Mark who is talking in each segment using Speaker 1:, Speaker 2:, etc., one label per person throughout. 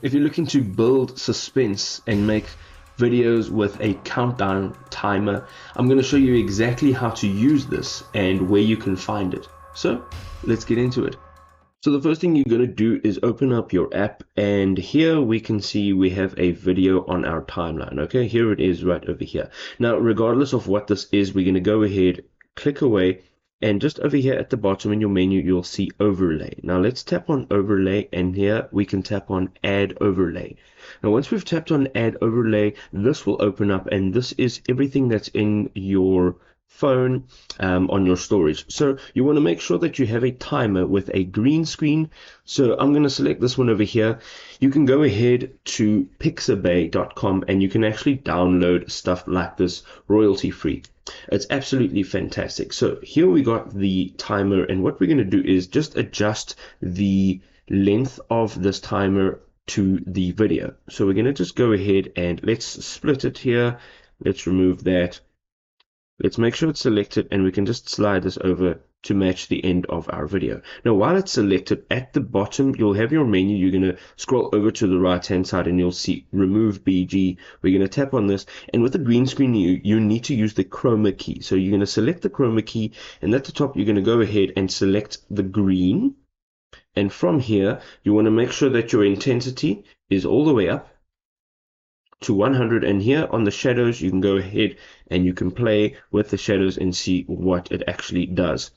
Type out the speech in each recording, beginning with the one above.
Speaker 1: If you're looking to build suspense and make videos with a countdown timer, I'm going to show you exactly how to use this and where you can find it. So let's get into it. So the first thing you're going to do is open up your app, and here we can see we have a video on our timeline. Okay, here it is right over here. Now, regardless of what this is, we're going to go ahead, click away, and just over here at the bottom in your menu, you'll see overlay. Now let's tap on overlay, and here we can tap on add overlay. Now once we've tapped on add overlay, this will open up, and this is everything that's in your phone on your storage. So you want to make sure that you have a timer with a green screen. So I'm going to select this one over here. You can go ahead to pixabay.com and you can actually download stuff like this royalty free. It's absolutely fantastic. So here we got the timer, and what we're going to do is just adjust the length of this timer to the video. So we're going to just go ahead and let's split it here. Let's remove that. Let's make sure it's selected, and we can just slide this over to match the end of our video. Now, while it's selected, at the bottom, you'll have your menu. You're going to scroll over to the right-hand side, and you'll see Remove BG. We're going to tap on this, and with the green screen, you need to use the chroma key. So you're going to select the chroma key, and at the top, you're going to go ahead and select the green. And from here, you want to make sure that your intensity is all the way up to 100, and here on the shadows you can go ahead and you can play with the shadows and see what it actually does.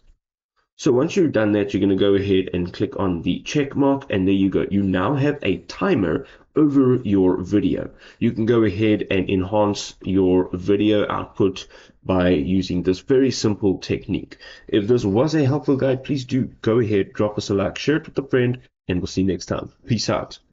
Speaker 1: So once you've done that, you're going to go ahead and click on the check mark, and there you go. You now have a timer over your video. You can go ahead and enhance your video output by using this very simple technique. If this was a helpful guide, please do go ahead, drop us a like, share it with a friend, and we'll see you next time. Peace out.